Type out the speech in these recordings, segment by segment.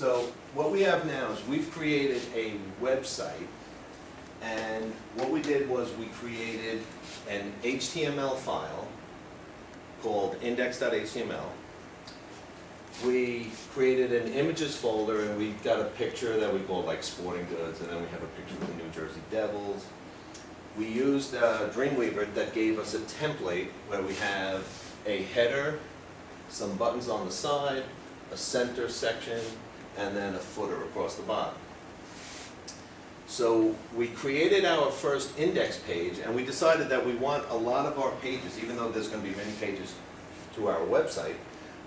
So what we have now is we've created a website, and what we did was we created an HTML file called index.html. We created an images folder, and we got a picture that we called like sporting goods, and then we have a picture of the New Jersey Devils. We used Dreamweaver that gave us a template where we have a header, some buttons on the side, a center section, and then a footer across the bottom. So we created our first index page, and we decided that we want a lot of our pages, even though there's going to be many pages to our website,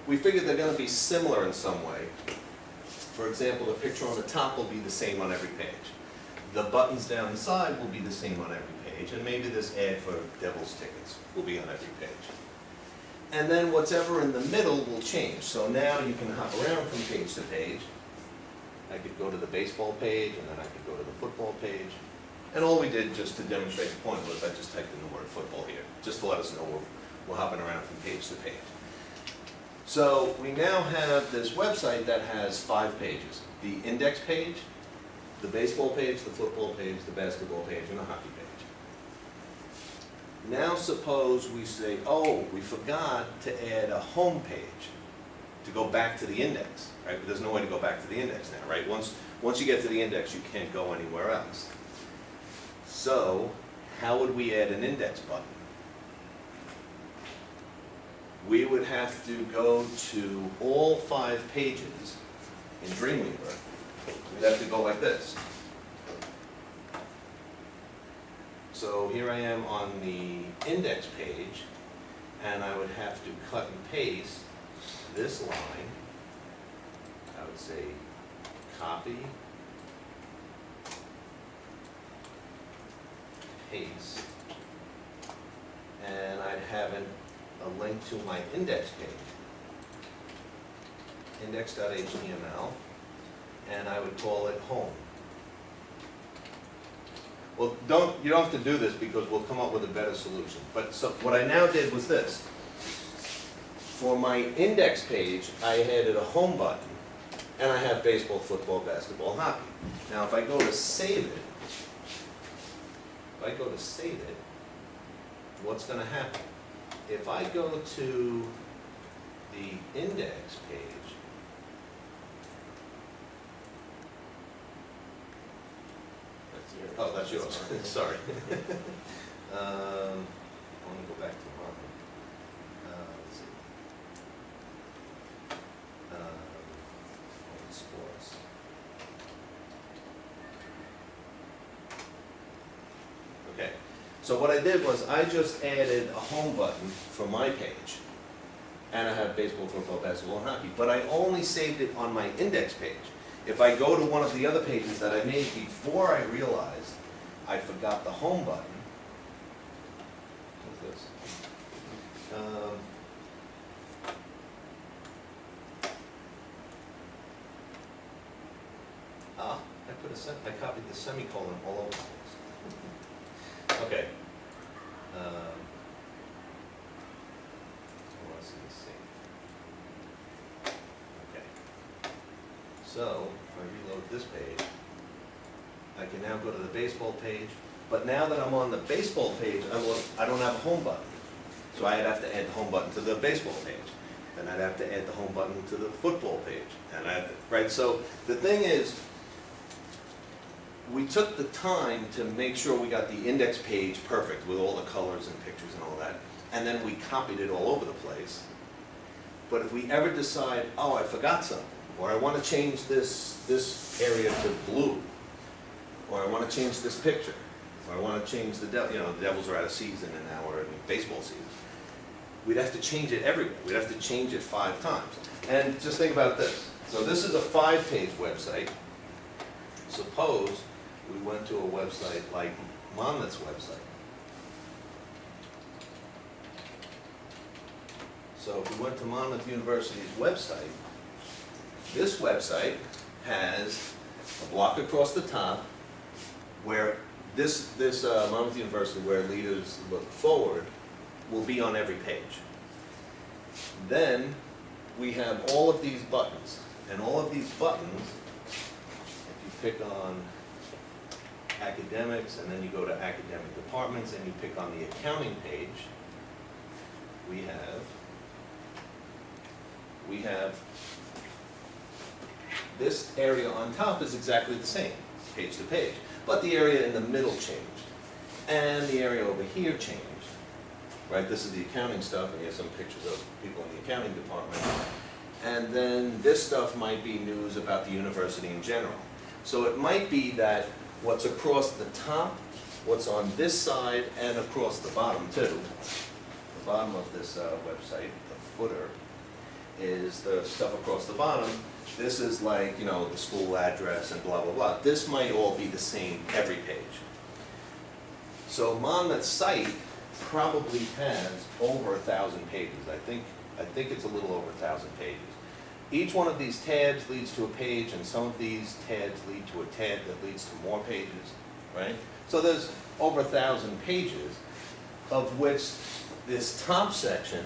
we figured they're going to be similar in some way. For example, the picture on the top will be the same on every page. The buttons down the side will be the same on every page, and maybe this ad for Devils tickets will be on every page. And then whatever in the middle will change. So now you can hop around from page to page. I could go to the baseball page, and then I could go to the football page. And all we did, just to demonstrate the point, was I just typed in the word football here, just to let us know we're hopping around from page to page. So we now have this website that has 5 pages. The index page, the baseball page, the football page, the basketball page, and the hockey page. Now suppose we say, oh, we forgot to add a home page to go back to the index, right? But there's no way to go back to the index now, right? Once you get to the index, you can't go anywhere else. So how would we add an index button? We would have to go to all 5 pages in Dreamweaver. We'd have to go like this. So here I am on the index page, and I would have to cut and paste this line. I would say copy, paste, and I'd have a link to my index page, index.html, and I would call it home. Well, you don't have to do this because we'll come up with a better solution. But so what I now did was this. For my index page, I added a home button, and I have baseball, football, basketball, hockey. Now, if I go to save it, what's going to happen? If I go to the index page, oh, that's yours. Sorry. I want to go back to mine. Let's see. Sports. Okay. So what I did was I just added a home button for my page. And I have baseball, football, basketball, and hockey. But I only saved it on my index page. If I go to one of the other pages that I made before I realized I forgot the home button, what's this? I copied the semicolon all over the place. Okay. Let's see. Okay. So, if I reload this page, I can now go to the baseball page, but now that I'm on the baseball page, I don't have a home button. So I'd have to add the home button to the baseball page. Then I'd have to add the home button to the football page. And right? So the thing is, we took the time to make sure we got the index page perfect with all the colors and pictures and all that, and then we copied it all over the place. But if we ever decide, oh, I forgot something, or I want to change this area to blue, or I want to change this picture, or I want to change the Devils are out of season and now we're in baseball season, we'd have to change it everywhere. We'd have to change it 5 times. And just think about this. So this is a 5-page website. Suppose we went to a website like Monmouth's website. So if we went to Monmouth University's website, this website has a block across the top where this Monmouth University, where leaders look forward, will be on every page. Then we have all of these buttons. And all of these buttons, if you pick on academics, and then you go to academic departments, and you pick on the accounting page, we have this area on top is exactly the same, page to page, but the area in the middle changed, and the area over here changed, right? This is the accounting stuff, and you have some pictures of people in the accounting department. And then this stuff might be news about the university in general. So it might be that what's across the top, what's on this side, and across the bottom too, the bottom of this website, the footer, is the stuff across the bottom. This is like, you know, the school address and blah, blah, blah. This might all be the same every page. So Monmouth's site probably has over 1,000 pages. I think it's a little over 1,000 pages. Each one of these tabs leads to a page, and some of these tabs lead to a tab that leads to more pages, right? So there's over 1,000 pages, of which this top section,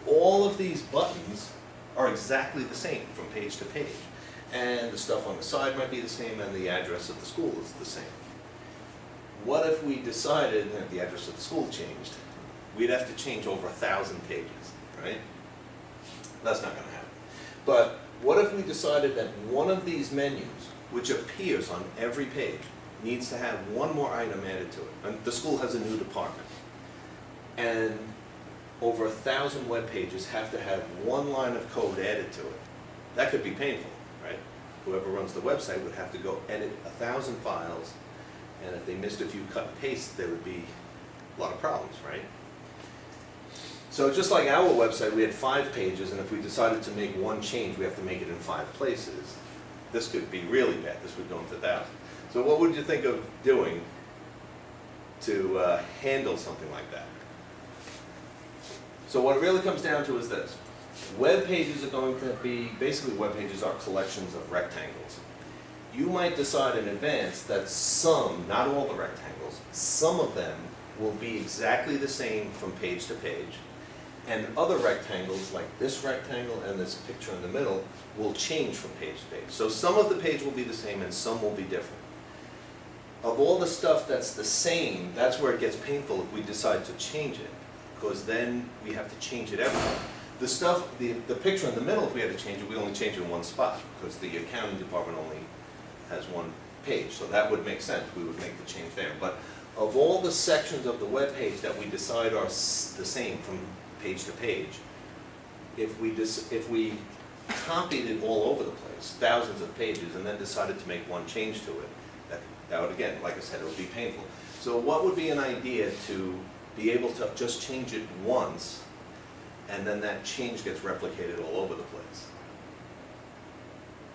all of these buttons are exactly the same from page to page. And the stuff on the side might be the same, and the address of the school is the same. What if we decided that the address of the school changed? We'd have to change over 1,000 pages, right? That's not going to happen. But what if we decided that one of these menus, which appears on every page, needs to have one more item added to it? And the school has a new department, and over 1,000 web pages have to have one line of code added to it. That could be painful, right? Whoever runs the website would have to go edit 1,000 files, and if they missed a few cut and paste, there would be a lot of problems, right? So just like our website, we had 5 pages, and if we decided to make one change, we have to make it in 5 places. This could be really bad. This would go into thousands. So what would you think of doing to handle something like that? So what it really comes down to is this. Web pages are going to be, basically web pages are collections of rectangles. You might decide in advance that some, not all the rectangles, some of them will be exactly the same from page to page, and other rectangles, like this rectangle and this picture in the middle, will change from page to page. So some of the page will be the same and some will be different. Of all the stuff that's the same, that's where it gets painful if we decide to change it, because then we have to change it everywhere. The stuff, the picture in the middle, if we had to change it, we only change it in one spot, because the accounting department only has one page, so that would make sense. We would make the change there. But of all the sections of the web page that we decide are the same from page to page, if we copied it all over the place, thousands of pages, and then decided to make one change to it, that would, again, like I said, it would be painful. So what would be an idea to be able to just change it once, and then that change gets replicated all over the place?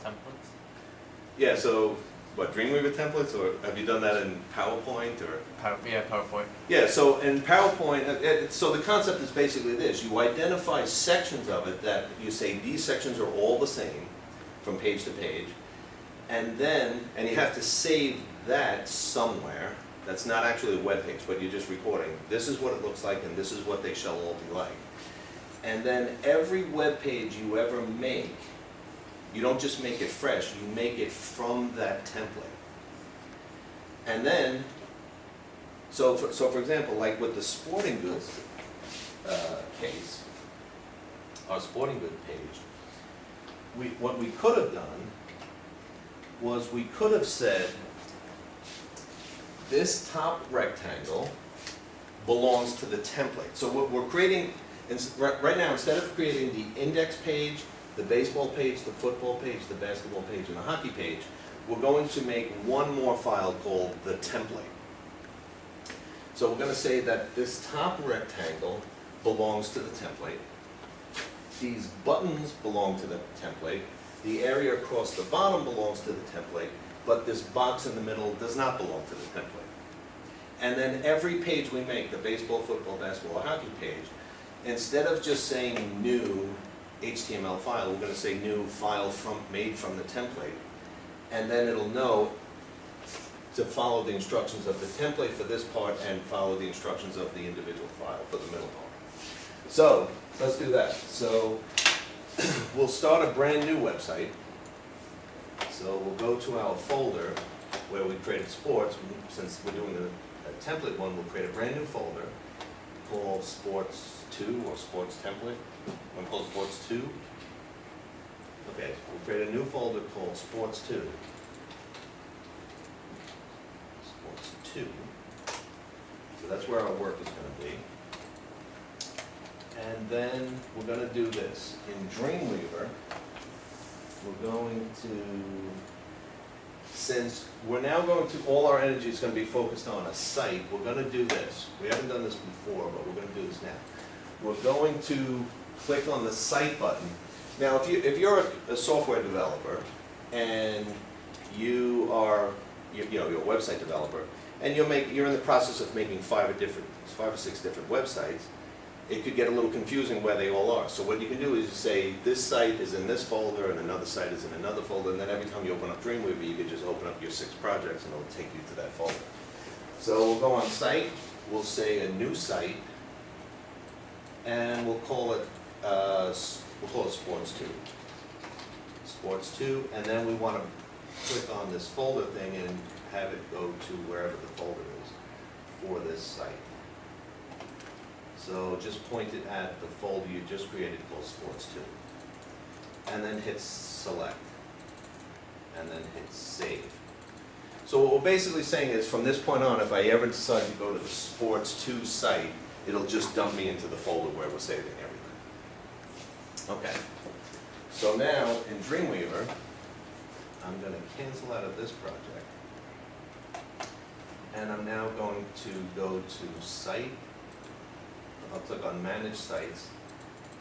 Templates? Yeah, so, what, Dreamweaver templates, or have you done that in PowerPoint, or? PowerPoint. Yeah, so in PowerPoint, so the concept is basically this. You identify sections of it that you say these sections are all the same from page to page, and you have to save that somewhere. That's not actually a web page, but you're just recording. This is what it looks like, and this is what they shall all be like. And then every web page you ever make, you don't just make it fresh, you make it from that template. And then, so for example, like with the sporting goods case, our sporting goods page, what we could have done was we could have said, this top rectangle belongs to the template. So what we're creating, right now, instead of creating the index page, the baseball page, the football page, the basketball page, and the hockey page, we're going to make one more file called the template. So we're going to say that this top rectangle belongs to the template. These buttons belong to the template. The area across the bottom belongs to the template, but this box in the middle does not belong to the template. And then every page we make, the baseball, football, basketball, or hockey page, instead of just saying new HTML file, we're going to say new file made from the template. And then it'll know to follow the instructions of the template for this part and follow the instructions of the individual file for the middle part. So let's do that. So we'll start a brand new website, So we'll go to our folder where we created sports. Since we're doing a template one, we'll create a brand new folder called Sports 2 or Sports Template. One called Sports 2. Okay, we'll create a new folder called Sports 2. Sports 2. So that's where our work is going to be. And then we're going to do this. In Dreamweaver, we're going to, since we're now going to, all our energy is going to be focused on a site, we're going to do this. We haven't done this before, but we're going to do this now. We're going to click on the Site button. Now, if you're a software developer and you are, you're a website developer, and you're in the process of making 5 or 6 different websites, it could get a little confusing where they all are. So what you can do is you say, this site is in this folder, and another site is in another folder, and then every time you open up Dreamweaver, you could just open up your 6 projects, and it'll take you to that folder. So we'll go on Site, we'll say a new site, and we'll call it Sports 2. Sports 2, and then we want to click on this folder thing and have it go to wherever the folder is for this site. So just point it at the folder you just created called Sports 2. And then hit Select. And then hit Save. So what we're basically saying is, from this point on, if I ever decide to go to the Sports 2 site, it'll just dump me into the folder where we're saving everything. Okay. So now, in Dreamweaver, I'm going to cancel out of this project. And I'm now going to go to Site. I'll click on Manage Sites,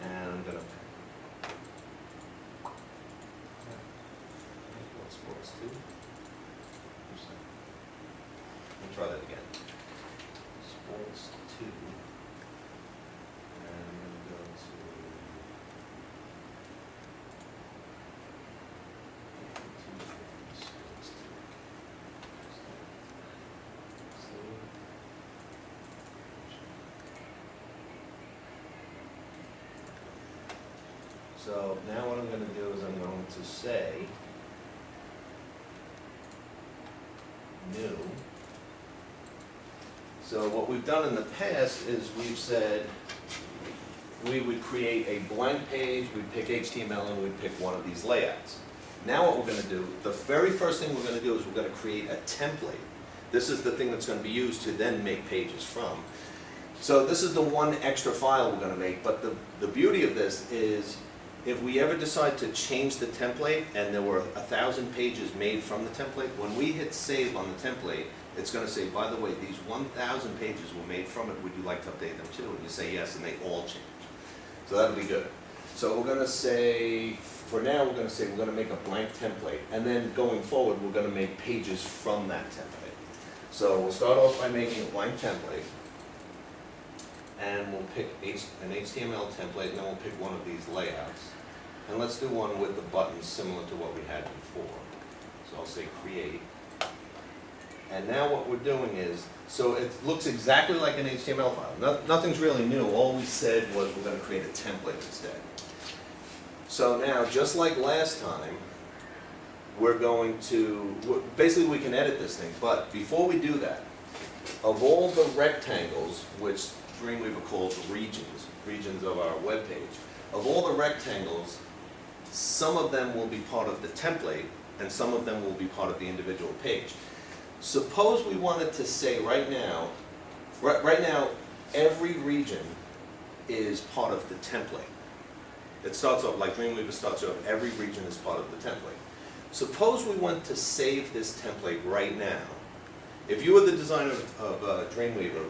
and I'm going to Sports 2. Let me try that again. Sports 2. And I'm going to go to Sports 2. So now what I'm going to do is I'm going to say new. So what we've done in the past is we've said we would create a blank page, we'd pick HTML, and we'd pick one of these layouts. Now what we're going to do, the very first thing we're going to do is we're going to create a template. This is the thing that's going to be used to then make pages from. So this is the one extra file we're going to make, but the beauty of this is, if we ever decide to change the template and there were 1,000 pages made from the template, when we hit save on the template, it's going to say, by the way, these 1,000 pages were made from it, would you like to update them too? And you say yes, and they all change. So that'll be good. So we're going to say, for now, we're going to say we're going to make a blank template, and then going forward, we're going to make pages from that template. So we'll start off by making a blank template, and we'll pick an HTML template, and then we'll pick one of these layouts. And let's do one with the buttons similar to what we had before. So I'll say create. And now what we're doing is, so it looks exactly like an HTML file. Nothing's really new. All we said was we're going to create a template instead. So now, just like last time, we're going to, basically we can edit this thing, but before we do that, of all the rectangles, which Dreamweaver calls regions of our web page, of all the rectangles, some of them will be part of the template, and some of them will be part of the individual page. Suppose we wanted to say right now, every region is part of the template. It starts off, like Dreamweaver starts off, every region is part of the template. Suppose we want to save this template right now. If you were the designer of Dreamweaver,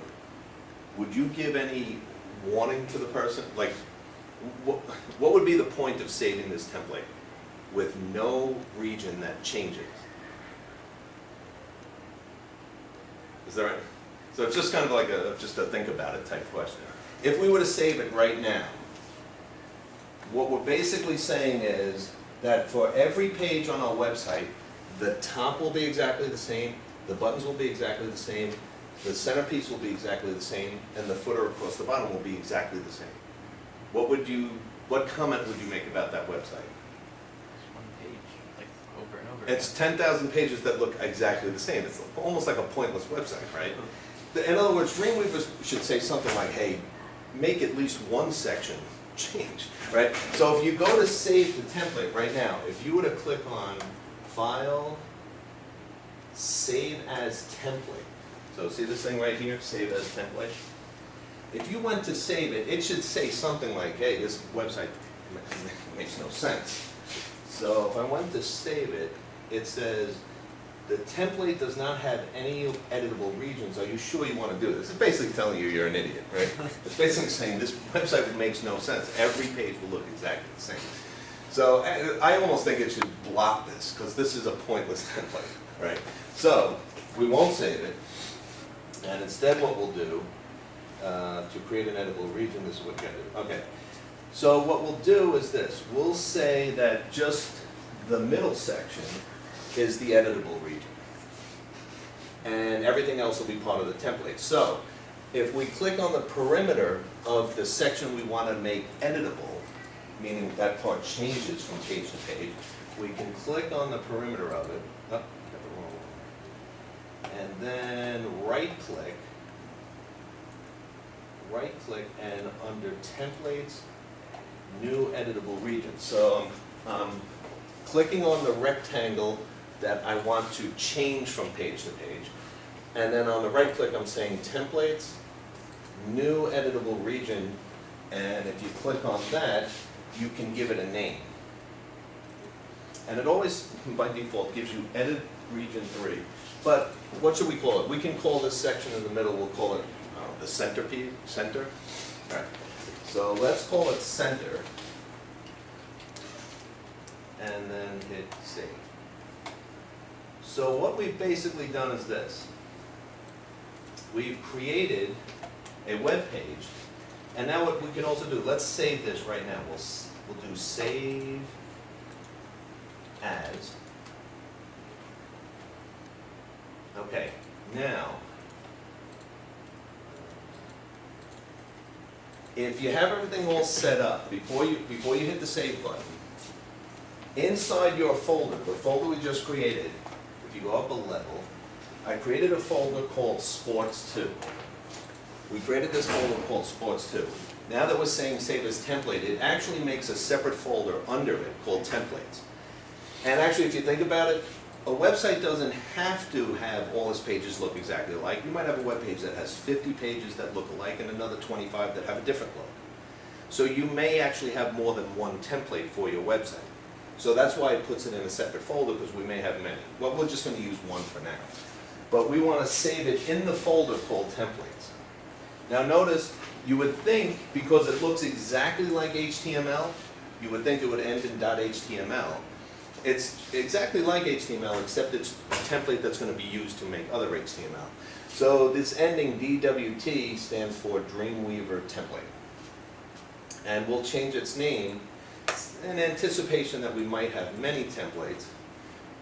would you give any warning to the person? Like, what would be the point of saving this template with no region that changes? Is there any? So it's just kind of like just a think about it type question. If we were to save it right now, what we're basically saying is that for every page on our website, the top will be exactly the same, the buttons will be exactly the same, the centerpiece will be exactly the same, and the footer across the bottom will be exactly the same. What comment would you make about that website? Just one page, like over and over It's 10,000 pages that look exactly the same. It's almost like a pointless website, right? In other words, Dreamweaver should say something like, hey, make at least one section change, right? So if you go to save the template right now, if you were to click on File, Save as Template. So see this thing right here, Save as Template? If you went to save it, it should say something like, hey, this website makes no sense. So if I went to save it, it says, the template does not have any editable regions. Are you sure you want to do this? It's basically telling you you're an idiot, right? It's basically saying this website makes no sense. Every page will look exactly the same. So I almost think it should block this, because this is a pointless template, right? So we won't save it, and instead what we'll do, to create an editable region, this is what you gotta do. Okay. So what we'll do is this. We'll say that just the middle section is the editable region. And everything else will be part of the template. So if we click on the perimeter of the section we want to make editable, meaning that part changes from page to page, we can click on the perimeter of it. Oh, got the wrong one. And then right-click, and under Templates, New Editable Region. So I'm clicking on the rectangle that I want to change from page to page. And then on the right click, I'm saying Templates, New Editable Region, and if you click on that, you can give it a name. And it always, by default, gives you Edit Region 3. But what should we call it? We can call this section in the middle, we'll call it the centerpiece, center. All right. So let's call it Center, and then hit Save. So what we've basically done is this. We've created a web page, and now what we can also do, let's save this right now. We'll do Save As. Okay, now, if you have everything all set up, before you hit the Save button, inside your folder, the folder we just created, if you go up a level, I created a folder called Sports 2. We created this folder called Sports 2. Now that we're saying Save as Template, it actually makes a separate folder under it called Templates. And actually, if you think about it, a website doesn't have to have all its pages look exactly alike. You might have a web page that has 50 pages that look alike and another 25 that have a different look. So you may actually have more than one template for your website. So that's why it puts it in a separate folder, because we may have many. Well, we're just going to use one for now. But we want to save it in the folder called Templates. Now notice, you would think, because it looks exactly like HTML, you would think it would end in .html. It's exactly like HTML, except it's a template that's going to be used to make other HTML. So this ending DWT stands for Dreamweaver Template. And we'll change its name in anticipation that we might have many templates.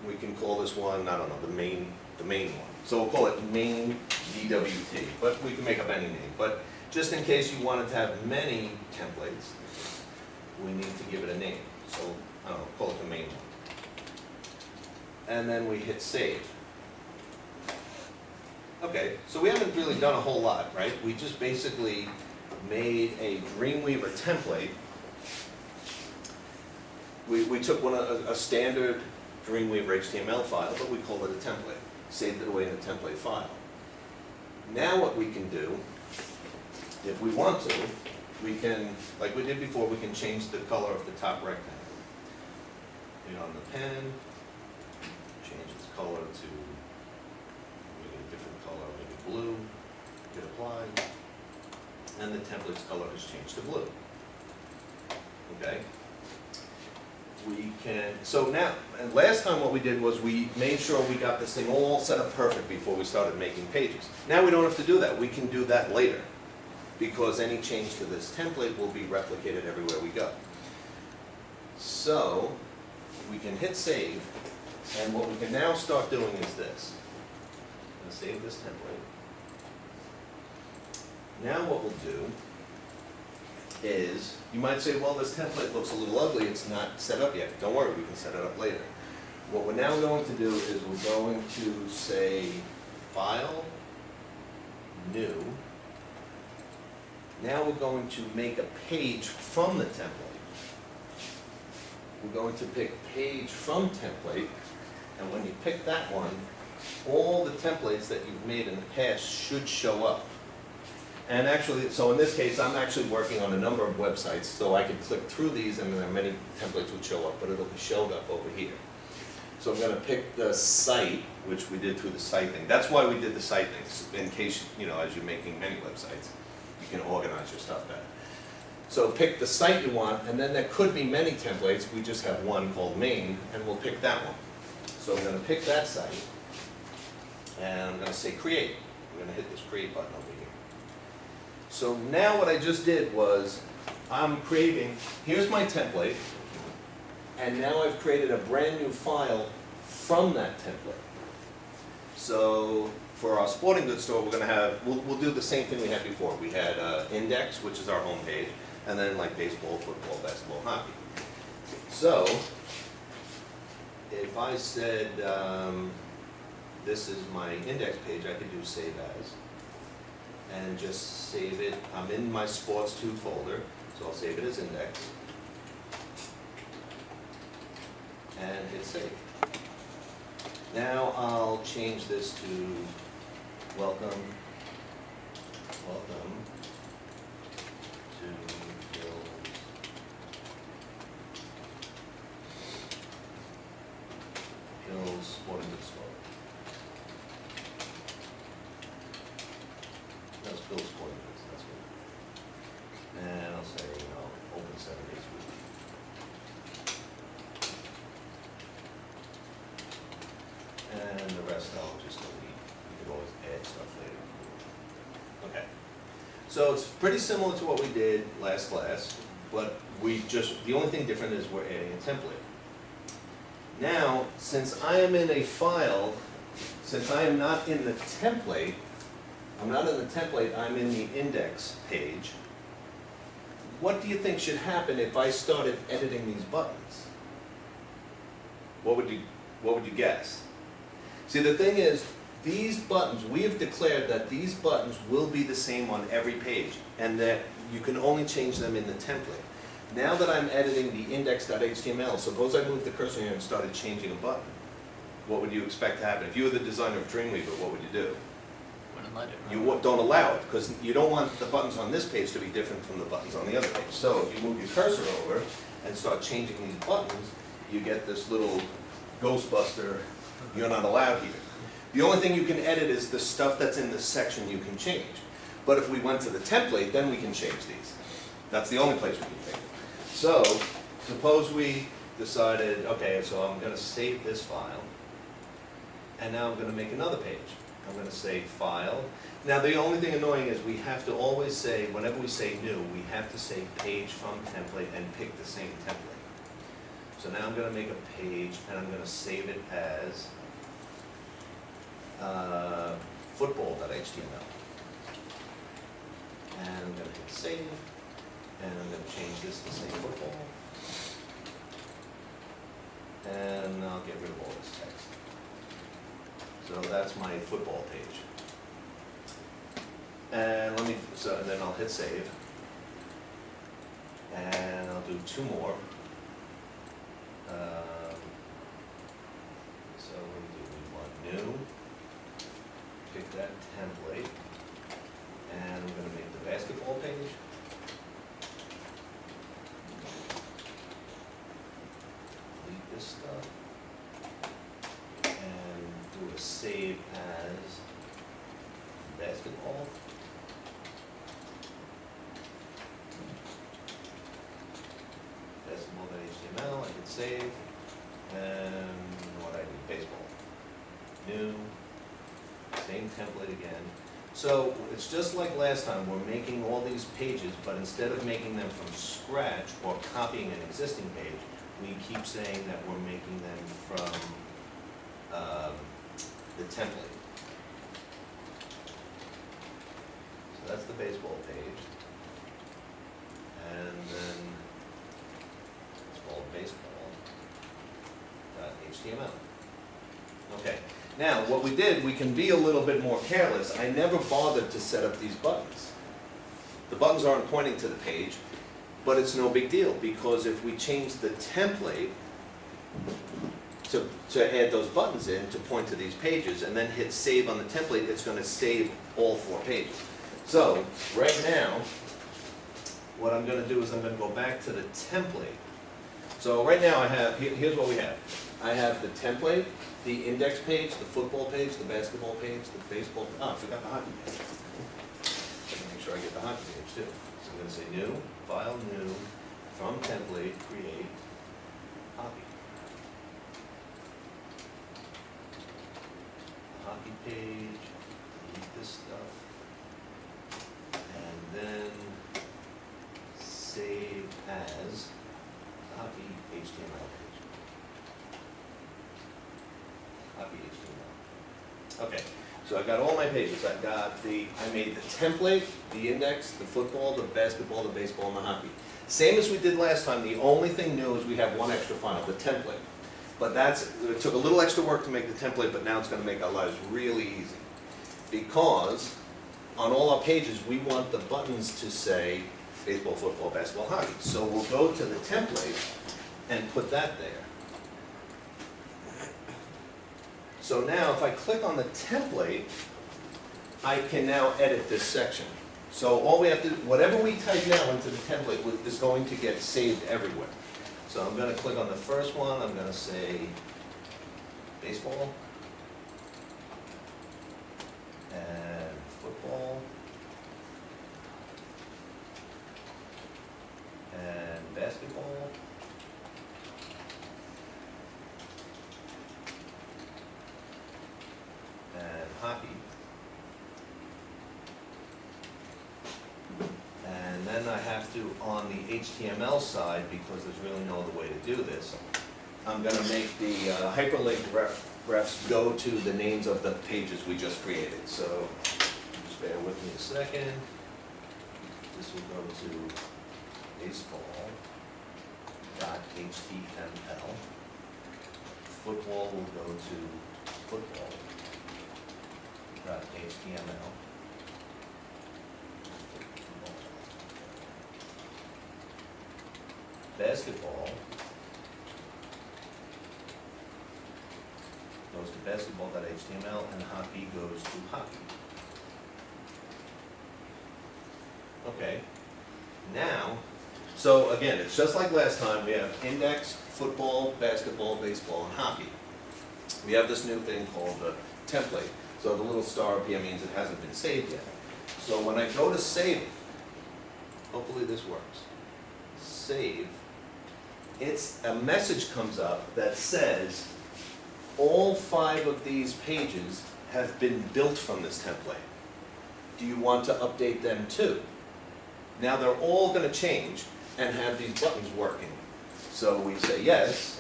We can call this one, I don't know, the main one. So we'll call it main DWT, but we can make up any name. But just in case you wanted to have many templates, we need to give it a name. So, I don't know, call it the main one. And then we hit Save. Okay, so we haven't really done a whole lot, right? We just basically made a Dreamweaver template. We took a standard Dreamweaver HTML file, but we called it a template. Saved it away in a template file. Now what we can do, if we want to, we can, like we did before, we can change the color of the top rectangle. Hit on the pen, change its color to maybe a different color, maybe blue, hit Apply, and the template's color has changed to blue. Okay? We can, so now, and last time what we did was we made sure we got this thing all set up perfect before we started making pages. Now we don't have to do that. We can do that later, because any change to this template will be replicated everywhere we go. So we can hit Save, and what we can now start doing is this. I'm going to save this template. Now what we'll do is, you might say, well, this template looks a little ugly, it's not set up yet. Don't worry, we can set it up later. what we're now going to do is we're going to say File, New. Now we're going to make a page from the template. We're going to pick Page from Template, and when you pick that one, all the templates that you've made in the past should show up. And actually, so in this case, I'm actually working on a number of websites, so I could click through these and then many templates would show up, but it'll be showed up over here. So I'm going to pick the site, which we did through the site thing. That's why we did the site thing, in case, as you're making many websites, you can organize your stuff better. So pick the site you want, and then there could be many templates. We just have one called main, and we'll pick that one. So I'm going to pick that site, and I'm going to say create. I'm going to hit this create button over here. So now what I just did was, I'm creating, here's my template, and now I've created a brand new file from that template. So for our sporting goods store, we're going to have, we'll do the same thing we had before. We had index, which is our home page, and then like baseball, football, basketball, hockey. So if I said this is my index page, I could do save as, and just save it. I'm in my Sports 2 folder, so I'll save it as index, and hit save. Now I'll change this to welcome to Hill's Sporting Goods Store. That's Bill's Sporting Goods, that's good. And I'll say, open 7 days a week. And the rest I'll just delete. You can always add stuff later. Okay. So it's pretty similar to what we did last class, but the only thing different is we're adding a template. Now, since I am in a file, since I am not in the template, I'm in the index page. What do you think should happen if I started editing these buttons? What would you guess? See, the thing is, these buttons, we have declared that these buttons will be the same on every page, and that you can only change them in the template. Now that I'm editing the index.html, suppose I moved the cursor here and started changing a button. What would you expect to happen? If you were the designer of Dreamweaver, what would you do? Wouldn't let it run. You don't allow it, because you don't want the buttons on this page to be different from the buttons on the other page. So if you move your cursor over and start changing these buttons, you get this little Ghostbuster, you're not allowed here. The only thing you can edit is the stuff that's in this section you can change. But if we went to the template, then we can change these. That's the only place we can take it. So, suppose we decided, okay, so I'm going to save this file, and now I'm going to make another page. I'm going to say File. Now the only thing annoying is we have to always say, whenever we say new, we have to say Page from Template and pick the same template. So now I'm going to make a page, and I'm going to save it as football.html. And I'm going to hit save, and I'm going to change this to say football. And I'll get rid of all this text. So that's my football page. And and then I'll hit save. And I'll do 2 more. So we want new. Pick that template. And I'm going to make the basketball page. Delete this stuff. And do a save as basketball. Basketball.html, I hit save. And what I do, baseball. New. Same template again. So it's just like last time, we're making all these pages, but instead of making them from scratch or copying an existing page, we keep saying that we're making them from the template. So that's the baseball page. And then it's called baseball.html. HTML. Okay, now what we did, we can be a little bit more careless. I never bothered to set up these buttons. The buttons aren't pointing to the page, but it's no big deal, because if we change the template to add those buttons in to point to these pages and then hit save on the template, it's going to save all 4 pages. So right now, what I'm going to do is I'm going to go back to the template. So right now I have, here's what we have. I have the template, the index page, the football page, the basketball page, the baseball, I forgot the hockey page. Make sure I get the hockey page too. So I'm going to say new, file new, from template, create, hockey. Hockey page, delete this stuff, and then save as hockey HTML page. Hockey HTML. Okay, so I got all my pages. I made the template, the index, the football, the basketball, the baseball, and the hockey. Same as we did last time. The only thing new is we have one extra file, the template. But it took a little extra work to make the template, but now it's going to make our lives really easy. Because on all our pages, we want the buttons to say baseball, football, basketball, hockey. So we'll go to the template and put that there. So now if I click on the template, I can now edit this section. So all we have to do, whatever we type now into the template is going to get saved everywhere. So I'm going to click on the first one, I'm going to say baseball, and football, and basketball, and hockey. And then I have to, on the HTML side, because there's really no other way to do this, I'm going to make the hyperlink refs go to the names of the pages we just created. So just bear with me a second. This will go to baseball.html. Football will go to football.html. Basketball goes to basketball.html, and hockey goes to hockey. Okay, now, so again, it's just like last time. We have index, football, basketball, baseball, and hockey. We have this new thing called the template. So the little star up here means it hasn't been saved yet. So when I go to save it, hopefully this works, save, a message comes up that says all 5 of these pages have been built from this template. Do you want to update them too? Now they're all going to change and have these buttons working. So we say yes,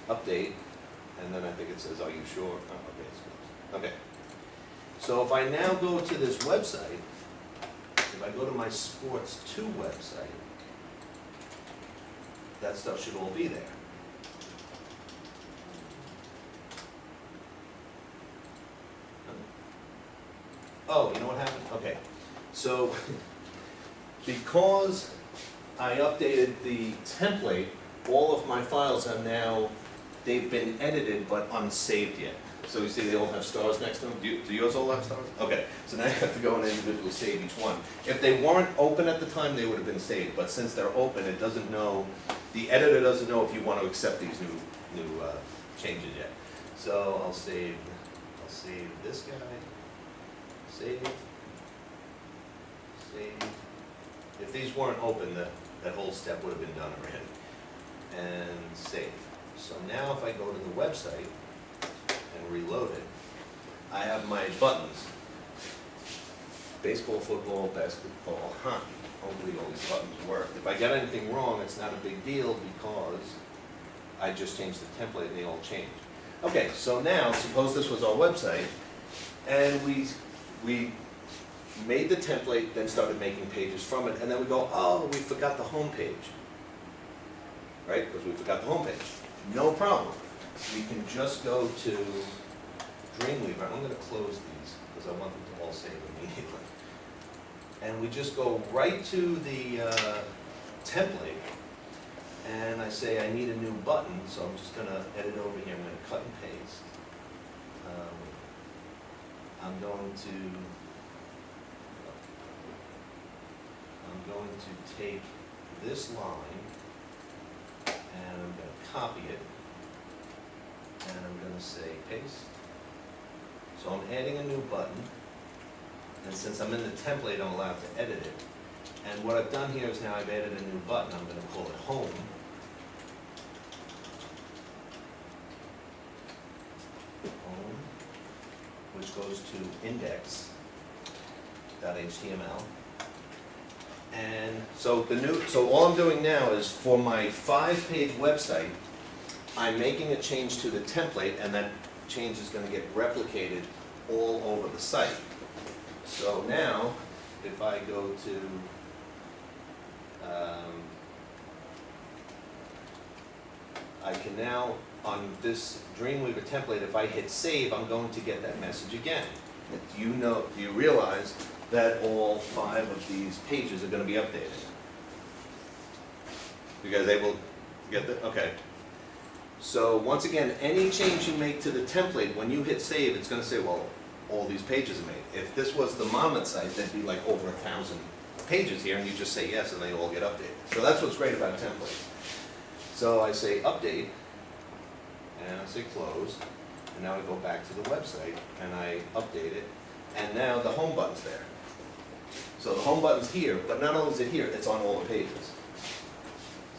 update, and then I think it says, are you sure? Oh, okay, it's closed. Okay. So if I now go to this website, if I go to my Sports 2 website, that stuff should all be there. Oh, you know what happened? Okay. So, because I updated the template, all of my files are now, they've been edited but unsaved yet. So you see they all have stars next to them? Do yours all have stars? Okay, so now you have to go and individually save each one. If they weren't open at the time, they would have been saved, but since they're open, it doesn't know, the editor doesn't know if you want to accept these new changes yet. So I'll save this guy, save. If these weren't open, that whole step would have been done already. And save. So now if I go to the website and reload it, I have my buttons. Baseball, football, basketball, hockey. Hopefully all these buttons work. If I get anything wrong, it's not a big deal because I just changed the template and they all changed. Okay, so now suppose this was our website and we made the template, then started making pages from it, and then we go, oh, we forgot the home page. Right? Because we forgot the home page. No problem. we can just go to Dreamweaver. I'm gonna close these because I want them to all save immediately. And we just go right to the template, and I say I need a new button, so I'm just gonna edit over here. I'm gonna cut and paste. I'm going to take this line and I'm going to copy it and I'm going to say paste. So I'm adding a new button, and since I'm in the template I'm allowed to edit it. And what I've done here is now I've added a new button. I'm going to call it home. Home, which goes to index.html. And so all I'm doing now is for my 5-page website, I'm making a change to the template, and that change is going to get replicated all over the site. So now, if I go to I can now, on this Dreamweaver template, if I hit save, I'm going to get that message again. You realize that all 5 of these pages are going to be updated. You guys able to get that? Okay. So once again, any change you make to the template, when you hit save, it's going to say, well, all these pages are made. If this was the Monmouth site, there'd be like over 1,000 pages here, and you just say yes, and they all get updated. So that's what's great about templates. So I say update, and I say close, and now I go back to the website, and I update it, and now the home button's there. So the home button's here, but not only is it here, it's on all the pages.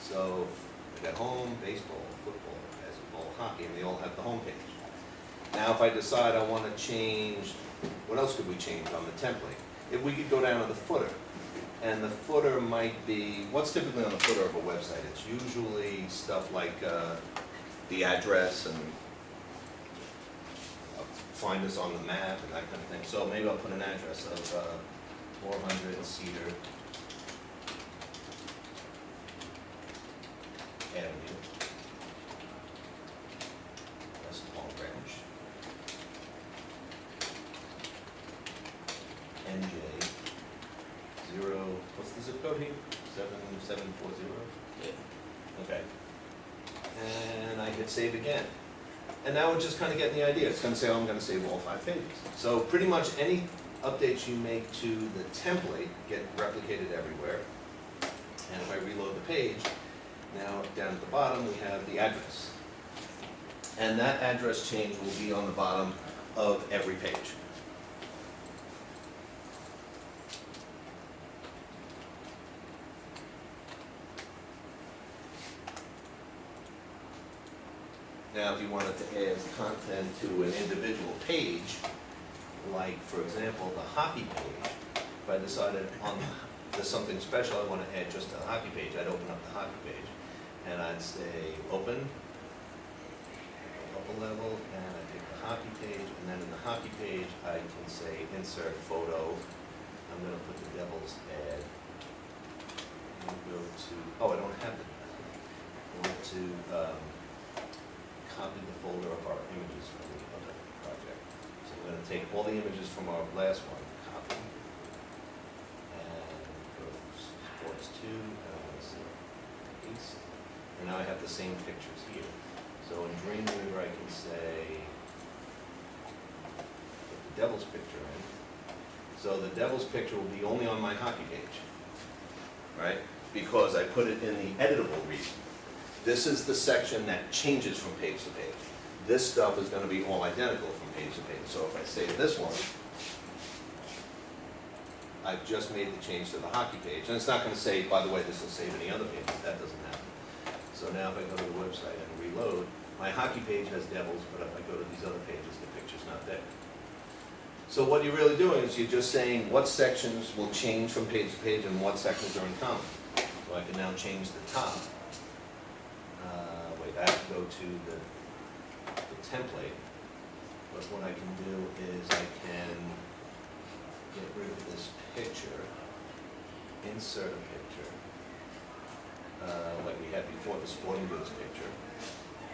So I got home, baseball, football, basketball, hockey, and they all have the home page. Now if I decide I want to change, what else could we change on the template? If we could go down to the footer, and the footer might be, what's typically on the footer of a website? It's usually stuff like the address and find us on the map and that kind of thing. So maybe I'll put an address of 400 Cedar Avenue, West Palm Branch, NJ 0, what's the zip code here? 7740? Yeah. Okay. And I hit save again. And now we're just kind of getting the idea. It's going to say, oh, I'm going to save all 5 pages. So pretty much any updates you make to the template get replicated everywhere. And if I reload the page, now down at the bottom we have the address. And that address change will be on the bottom of every page. Now, if you wanted to add content to an individual page, like, for example, the hockey page, if I decided there's something special I want to add just to the hockey page, I'd open up the hockey page, and I'd say open, up a level, and I take the hockey page, and then in the hockey page, I can say insert photo. I'm going to put the devil's ad, and go to, oh, I don't have the, go to, copy the folder of our images from the other project. So we're going to take all the images from our last one, copy, and go to sports 2, and I'm going to say paste. And now I have the same pictures here. So in Dreamweaver I can say, put the devil's picture in. So the devil's picture will be only on my hockey page, right? Because I put it in the editable region. This is the section that changes from page to page. This stuff is going to be all identical from page to page. So if I save this one, I've just made the change to the hockey page. And it's not going to say, by the way, this will save any other page. That doesn't happen. So now if I go to the website and reload, my hockey page has devils, but if I go to these other pages, the picture's not there. So what you're really doing is you're just saying what sections will change from page to page and what sections are in common. So I can now change the top. I have to go to the template, but what I can do is I can get rid of this picture, insert a picture, like we had before, the sporting goods picture,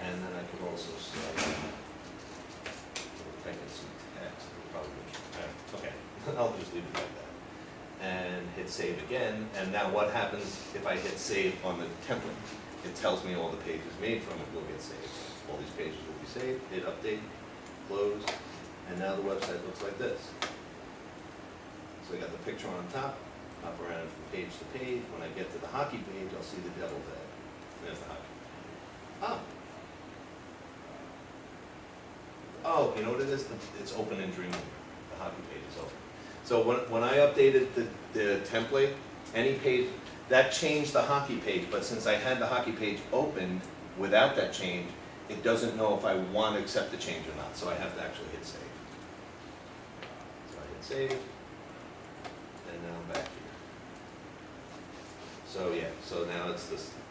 And then I could also say, type in some text, okay, I'll just leave it like that. And hit save again, and now what happens if I hit save on the template? It tells me all the pages made from it will get saved. All these pages will be saved, hit update, close, and now the website looks like this. So I got the picture on top, hop around from page to page. When I get to the hockey page, I'll see the devil tag. There's the hockey. Oh, you know what it is? It's open in Dreamweaver. The hockey page is open. So when I updated the template, any page, that changed the hockey page, but since I had the hockey page opened without that change, it doesn't know if I want to accept the change or not, so I have to actually hit save. So I hit save, and now I'm back here. So yeah, so now it's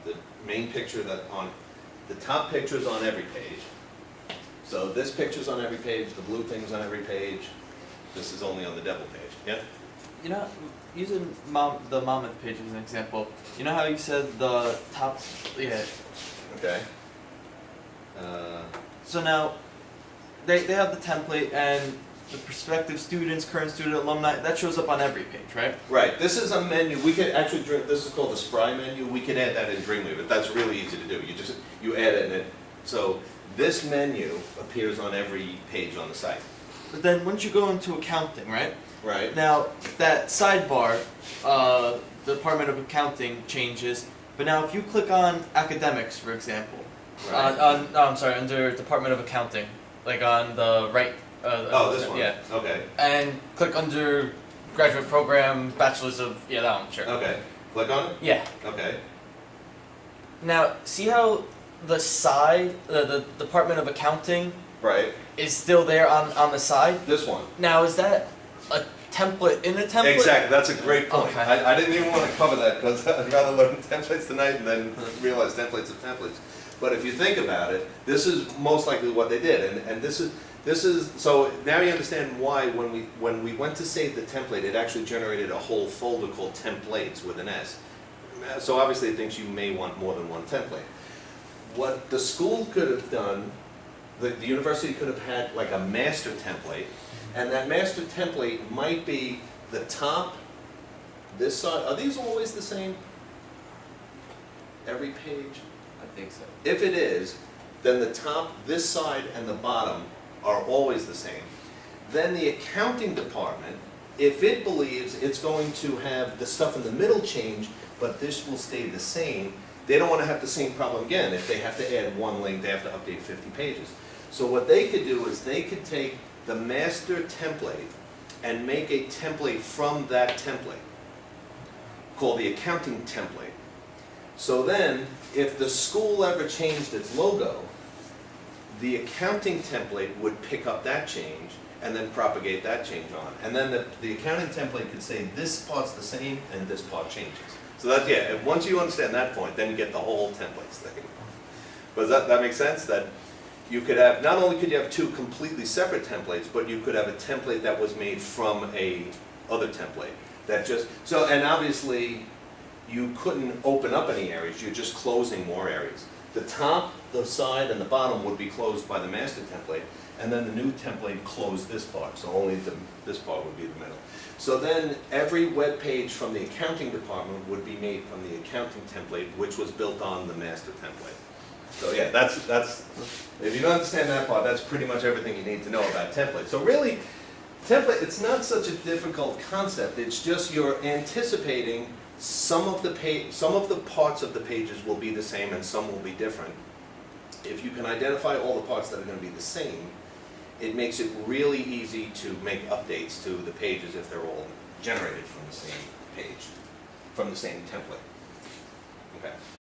the main picture that the top picture's on every page. So this picture's on every page, the blue thing's on every page. This is only on the devil page. Yeah? You know, using the Monmouth page as an example, you know how you said the top, yeah. Okay. So now, they have the template and the prospective students, current student, alumni, that shows up on every page, right? Right. This is a menu. We could actually, this is called the Spry Menu. We could add that in Dreamweaver. That's really easy to do. You add it in it. So this menu appears on every page on the site. But then once you go into accounting, right? Right. Now, that sidebar, the Department of Accounting changes, but now if you click on academics, for example, Right. I'm sorry, under Department of Accounting, like on the right, This one. yeah, Okay. and click under graduate program, bachelor's of, yeah, that one, sure. Okay. Click on it? Yeah. Okay. Now, see how the side, the Department of Accounting Right. is still there on the side? This one. Now, is that a template in a template? Exactly. That's a great point. Okay. I didn't even want to cover that because I'd rather learn templates tonight and then realize templates of templates. But if you think about it, this is most likely what they did, and this is so now you understand why when we went to save the template, it actually generated a whole folder called templates with an S. So obviously it thinks you may want more than one template. What the school could have done, the university could have had like a master template, and that master template might be the top, this side. Are these always the same? Every page? I think so. If it is, then the top, this side, and the bottom are always the same. Then the accounting department, if it believes it's going to have the stuff in the middle change, but this will stay the same, they don't want to have the same problem again. If they have to add one link, they have to update 50 pages. So what they could do is they could take the master template and make a template from that template called the accounting template. So then, if the school ever changed its logo, the accounting template would pick up that change and then propagate that change on. And then the accounting template could say this part's the same and this part changes. So that's, yeah, once you understand that point, then you get the whole templates thing. But does that make sense? That you could have, not only could you have two completely separate templates, but you could have a template that was made from a other template. That just, so, and obviously, you couldn't open up any areas, you're just closing more areas. The top, the side, and the bottom would be closed by the master template, and then the new template closed this part, so only this part would be the middle. So then every web page from the accounting department would be made from the accounting template, which was built on the master template. So yeah, that's if you don't understand that part, that's pretty much everything you need to know about template. So really, template, it's not such a difficult concept, it's just you're anticipating some of the parts of the pages will be the same and some will be different. If you can identify all the parts that are going to be the same, it makes it really easy to make updates to the pages if they're all generated from the same page, from the same template. Okay.